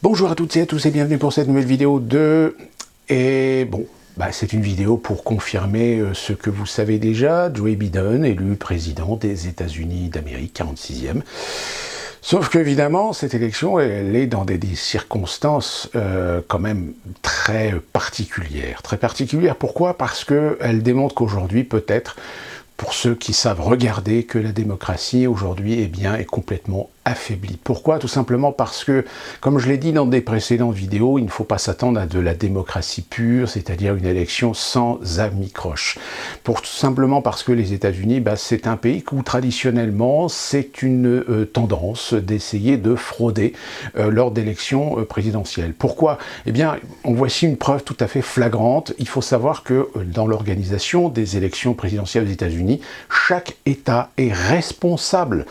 Bonjour à toutes et à tous et bienvenue pour cette nouvelle vidéo c'est une vidéo pour confirmer ce que vous savez déjà. Joe Biden, élu président des États-Unis d'Amérique, 46e. Sauf qu'évidemment, cette élection, elle est dans des circonstances quand même très particulières. Très particulières, pourquoi? Parce qu'elle démontre qu'aujourd'hui, peut-être, pour ceux qui savent regarder, que la démocratie aujourd'hui est complètement affaiblie. Pourquoi? Tout simplement parce que, comme je l'ai dit dans des précédentes vidéos, il ne faut pas s'attendre à de la démocratie pure, c'est-à-dire une élection sans anicroche. Tout simplement parce que les États-Unis, c'est un pays où traditionnellement c'est une tendance d'essayer de frauder lors d'élections présidentielles. Pourquoi? Eh bien, voici une preuve tout à fait flagrante. Il faut savoir que dans l'organisation des élections présidentielles aux États-Unis, chaque État est responsable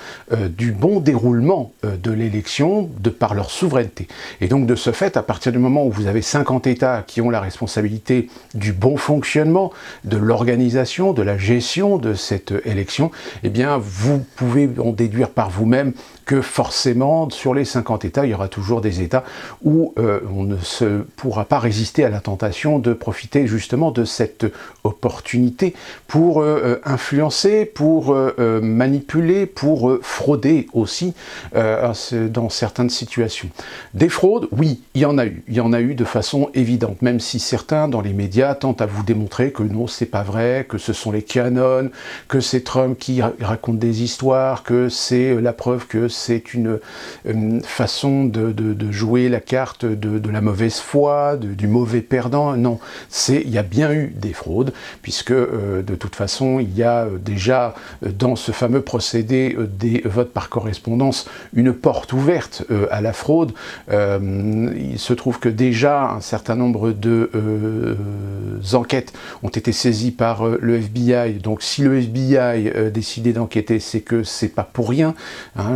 du bon déroulement de l'élection de par leur souveraineté. Et donc de ce fait, à partir du moment où vous avez 50 États qui ont la responsabilité du bon fonctionnement, de l'organisation, de la gestion de cette élection, eh bien vous pouvez en déduire par vous-même que forcément, sur les 50 États, il y aura toujours des États où on ne se pourra pas résister à la tentation de profiter justement de cette opportunité pour influencer, pour manipuler, pour frauder aussi dans certaines situations. Des fraudes, oui, il y en a eu. Il y en a eu de façon évidente, même si certains dans les médias tentent à vous démontrer que non, c'est pas vrai, que ce sont les QAnon, que c'est Trump qui raconte des histoires, que c'est la preuve que c'est une façon de jouer la carte de la mauvaise foi, du mauvais perdant. Non, il y a bien eu des fraudes, puisque de toute façon, il y a déjà dans ce fameux procédé des votes par correspondance une porte ouverte à la fraude. Il se trouve que déjà un certain nombre de enquêtes ont été saisies par le FBI. Donc si le FBI a décidé d'enquêter, c'est que c'est pas pour rien.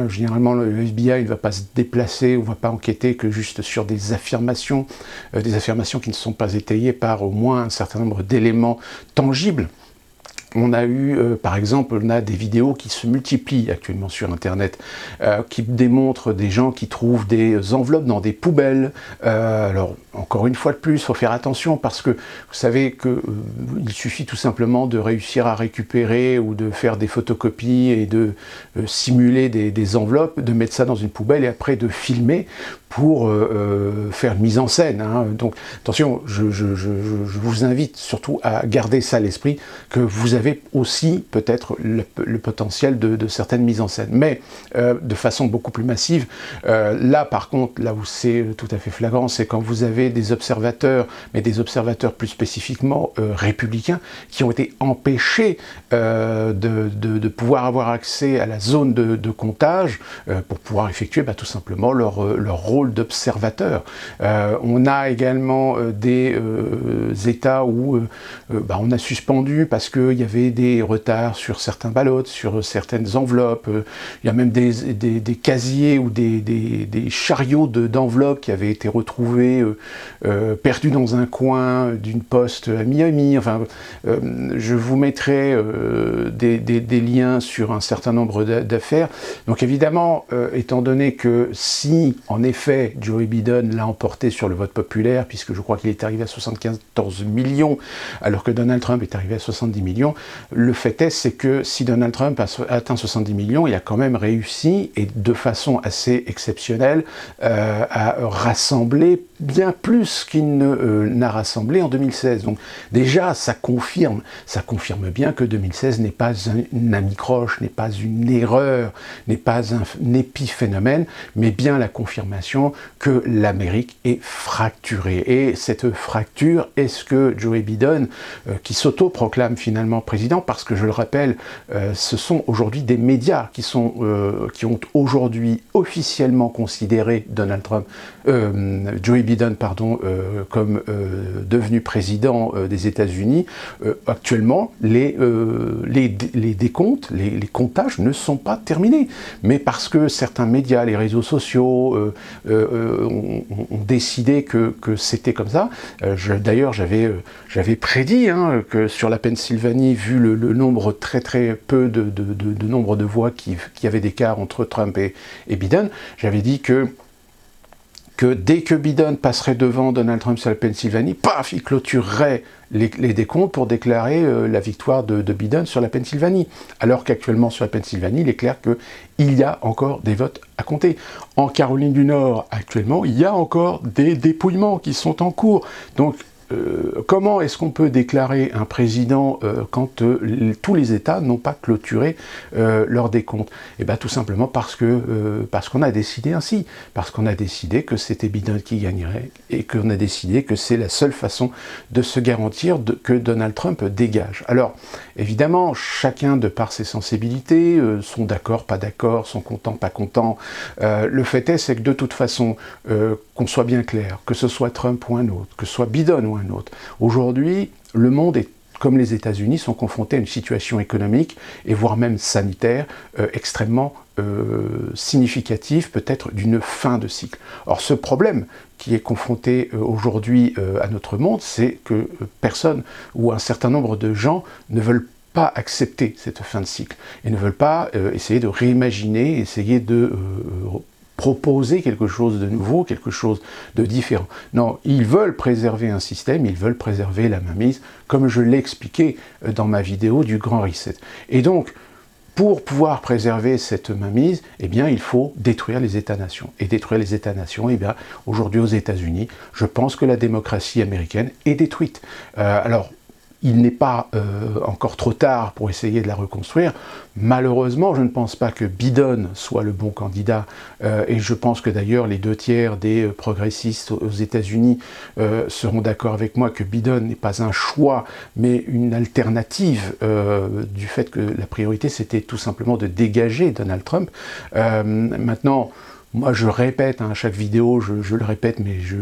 Généralement, le FBI ne va pas se déplacer ou ne va pas enquêter que juste sur des affirmations qui ne sont pas étayées par au moins un certain nombre d'éléments tangibles. On a eu, par exemple, on a des vidéos qui se multiplient actuellement sur Internet, qui démontrent des gens qui trouvent des enveloppes dans des poubelles. Alors, encore une fois de plus, il faut faire attention parce que vous savez qu'il suffit tout simplement de réussir à récupérer ou de faire des photocopies et de simuler des enveloppes, de mettre ça dans une poubelle et après de filmer pour faire une mise en scène. Donc attention, je vous invite surtout à garder ça à l'esprit, que vous avez aussi peut-être le potentiel de certaines mises en scène, mais de façon beaucoup plus massive. Là par contre, là où c'est tout à fait flagrant, c'est quand vous avez des observateurs, mais des observateurs plus spécifiquement républicains, qui ont été empêchés de pouvoir avoir accès à la zone de comptage pour pouvoir effectuer tout simplement leur rôle d'observateur. On a également des États où on a suspendu parce qu'il y avait des retards sur certains ballots, sur certaines enveloppes. Il y a même des casiers ou des chariots d'enveloppes qui avaient été retrouvés perdus dans un coin d'une poste à Miami. Enfin, je vous mettrai des liens sur un certain nombre d'affaires. Donc évidemment, étant donné que si, en effet, Joe Biden l'a emporté sur le vote populaire, puisque je crois qu'il est arrivé à 74 millions, alors que Donald Trump est arrivé à 70 millions, le fait est, c'est que si Donald Trump a atteint 70 millions, il a quand même réussi, et de façon assez exceptionnelle, à rassembler bien plus qu'il n'a rassemblé en 2016. Donc déjà, ça confirme bien que 2016 n'est pas une anicroche, n'est pas une erreur, n'est pas un épiphénomène, mais bien la confirmation que l'Amérique est fracturée. Et cette fracture, est-ce que Joe Biden, qui s'auto-proclame finalement président, parce que je le rappelle, ce sont aujourd'hui des médias qui ont aujourd'hui officiellement considéré Joe Biden, comme devenu président des États-Unis. Actuellement, les décomptes, les comptages ne sont pas terminés, mais parce que certains médias, les réseaux sociaux ont décidé que c'était comme ça. D'ailleurs, j'avais prédit que sur la Pennsylvanie, vu le nombre très peu de nombre de voix qui avait d'écart entre Trump et Biden, j'avais dit que que dès que Biden passerait devant Donald Trump sur la Pennsylvanie, paf, il clôturerait les décomptes pour déclarer la victoire de Biden sur la Pennsylvanie. Alors qu'actuellement sur la Pennsylvanie, il est clair qu'il y a encore des votes à compter. En Caroline du Nord, actuellement, il y a encore des dépouillements qui sont en cours. Donc, comment est-ce qu'on peut déclarer un président quand tous les États n'ont pas clôturé leur décompte? Eh bien tout simplement parce qu'on a décidé ainsi, parce qu'on a décidé que c'était Biden qui gagnerait et qu'on a décidé que c'est la seule façon de se garantir que Donald Trump dégage. Alors évidemment, chacun de par ses sensibilités, sont d'accord, pas d'accord, sont contents, pas contents. Le fait est, c'est que de toute façon, qu'on soit bien clair, que ce soit Trump ou un autre, que ce soit Biden ou un autre, aujourd'hui, le monde est comme les États-Unis, sont confrontés à une situation économique et voire même sanitaire extrêmement significative, peut-être d'une fin de cycle. Or, ce problème qui est confronté aujourd'hui à notre monde, c'est que personne ou un certain nombre de gens ne veulent pas accepter cette fin de cycle et ne veulent pas essayer de réimaginer, essayer de proposer quelque chose de nouveau, quelque chose de différent. Non, ils veulent préserver un système, ils veulent préserver la mainmise, comme je l'ai expliqué dans ma vidéo du Grand Reset. Et donc, pour pouvoir préserver cette mainmise, eh bien, il faut détruire les États-nations. Et détruire les États-nations, eh bien, aujourd'hui aux États-Unis, je pense que la démocratie américaine est détruite. Alors, il n'est pas encore trop tard pour essayer de la reconstruire. Malheureusement, je ne pense pas que Biden soit le bon candidat, et je pense que d'ailleurs les 2/3 des progressistes aux États-Unis seront d'accord avec moi que Biden n'est pas un choix, mais une alternative du fait que la priorité c'était tout simplement de dégager Donald Trump. Maintenant, moi, je répète, à chaque vidéo, je le répète, mais je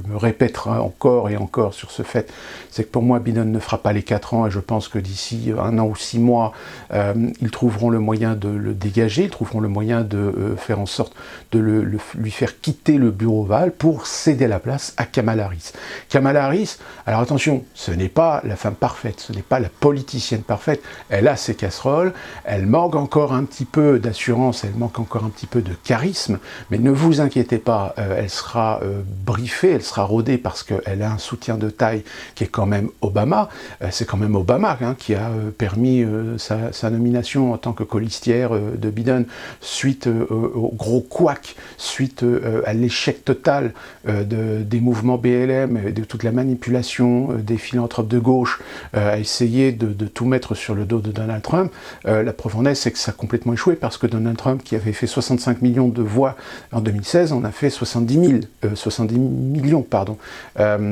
me répéterai encore et encore sur ce fait, c'est que pour moi, Biden ne fera pas les 4 ans, et je pense que d'ici 1 an ou 6 mois, ils trouveront le moyen de le dégager, ils trouveront le moyen de faire en sorte de lui faire quitter le bureau ovale pour céder la place à Kamala Harris. Kamala Harris, alors attention, ce n'est pas la femme parfaite, ce n'est pas la politicienne parfaite, elle a ses casseroles, elle manque encore un petit peu d'assurance, elle manque encore un petit peu de charisme, mais ne vous inquiétez pas, elle sera briefée, elle sera rodée parce qu'elle a un soutien de taille qui est quand même Obama. C'est quand même Obama qui a permis sa nomination en tant que colistière de Biden suite au gros couac, suite à l'échec total des mouvements BLM, de toute la manipulation des philanthropes de gauche à essayer de tout mettre sur le dos de Donald Trump. La preuve en est, c'est que ça a complètement échoué parce que Donald Trump, qui avait fait 65 millions de voix en 2016, on a fait 70 millions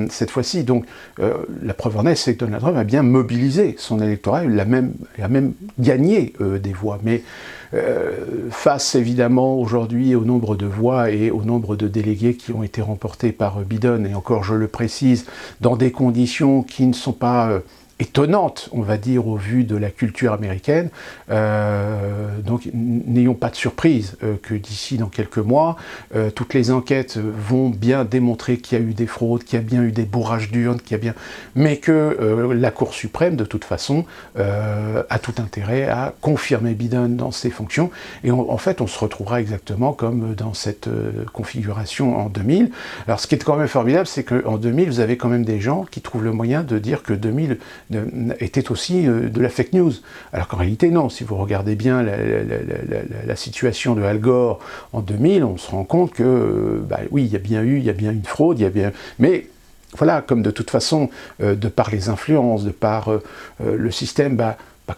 cette fois-ci. Donc la preuve en est, c'est que Donald Trump a bien mobilisé son électorat, il a même gagné des voix. Mais face évidemment aujourd'hui au nombre de voix et au nombre de délégués qui ont été remportés par Biden, et encore je le précise, dans des conditions qui ne sont pas étonnante, on va dire, au vu de la culture américaine. Donc n'ayons pas de surprise que d'ici dans quelques mois, toutes les enquêtes vont bien démontrer qu'il y a eu des fraudes, qu'il y a bien eu des bourrages d'urnes, mais que la Cour suprême, de toute façon, a tout intérêt à confirmer Biden dans ses fonctions. Et en fait, on se retrouvera exactement comme dans cette configuration en 2000. Alors ce qui est quand même formidable, c'est qu'en 2000, vous avez quand même des gens qui trouvent le moyen de dire que 2000 était aussi de la fake news. Alors qu'en réalité, non. Si vous regardez bien la situation de Al Gore en 2000, on se rend compte que, oui, il y a bien une fraude, mais voilà, comme de toute façon, de par les influences, de par le système,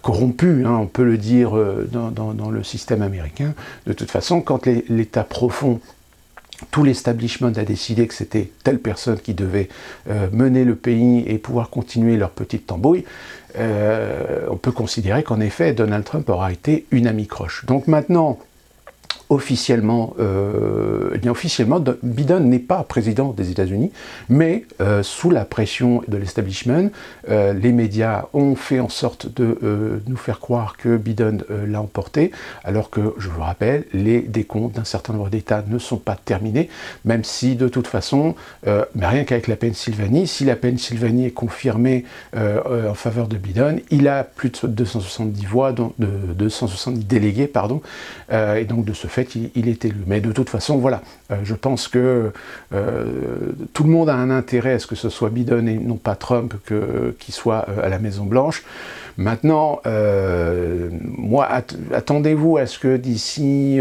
corrompu, on peut le dire dans le système américain, de toute façon, quand l'État profond, tout l'establishment a décidé que c'était telle personne qui devait mener le pays et pouvoir continuer leur petite tambouille, on peut considérer qu'en effet, Donald Trump aura été une amie-croche. Donc maintenant, officiellement, Biden n'est pas président des États-Unis, mais sous la pression de l'establishment, les médias ont fait en sorte de nous faire croire que Biden l'a emporté, alors que, je vous rappelle, les décomptes d'un certain nombre d'États ne sont pas terminés, même si de toute façon, mais rien qu'avec la Pennsylvanie, si la Pennsylvanie est confirmée en faveur de Biden, il a plus de 270 voix, de 270 délégués, et donc de ce fait, il est élu. Mais de toute façon, voilà, Je pense que tout le monde a un intérêt à ce que ce soit Biden et non pas Trump qui soit à la Maison-Blanche. Maintenant, moi, attendez-vous à ce que d'ici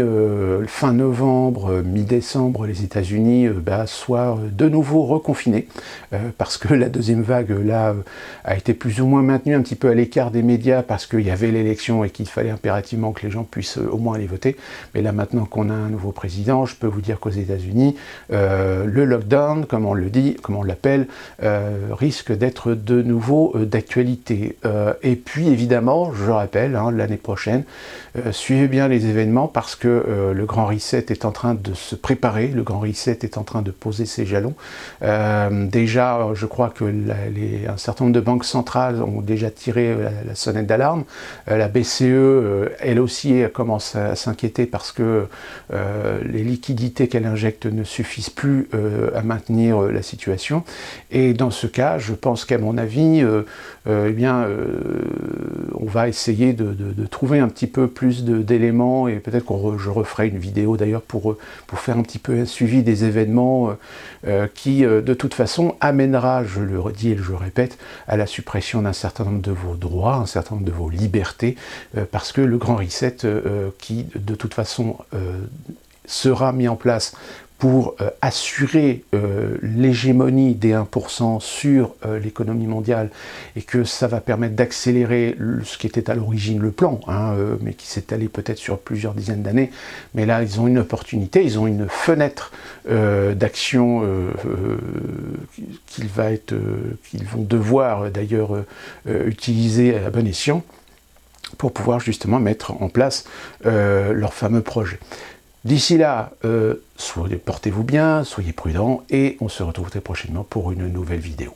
fin novembre, mi-décembre, les États-Unis soient de nouveau reconfinés, parce que la deuxième vague, là, a été plus ou moins maintenue un petit peu à l'écart des médias, parce qu'il y avait l'élection et qu'il fallait impérativement que les gens puissent au moins aller voter. Mais là, maintenant qu'on a un nouveau président, je peux vous dire qu'aux États-Unis, le lockdown, comme on le dit, comme on l'appelle, risque d'être de nouveau d'actualité. Et puis évidemment, je rappelle, l'année prochaine, suivez bien les événements parce que le Grand Reset est en train de se préparer, le Grand Reset est en train de poser ses jalons. Déjà, je crois que un certain nombre de banques centrales ont déjà tiré la sonnette d'alarme. La BCE, elle aussi, commence à s'inquiéter parce que les liquidités qu'elle injecte ne suffisent plus à maintenir la situation. Et dans ce cas, je pense qu'à mon avis, on va essayer de trouver un petit peu plus d'éléments et peut-être que je referai une vidéo d'ailleurs pour faire un petit peu un suivi des événements qui de toute façon amènera, je le redis et je le répète, à la suppression d'un certain nombre de vos droits, un certain nombre de vos libertés, parce que le Grand Reset qui de toute façon sera mis en place pour assurer l'hégémonie des 1% sur l'économie mondiale et que ça va permettre d'accélérer ce qui était à l'origine le plan, mais qui s'est allé peut-être sur plusieurs dizaines d'années. Mais là, ils ont une opportunité, ils ont une fenêtre d'action qu'ils vont devoir d'ailleurs utiliser à bon escient pour pouvoir justement mettre en place leur fameux projet. D'ici là, portez-vous bien, soyez prudents et on se retrouve très prochainement pour une nouvelle vidéo.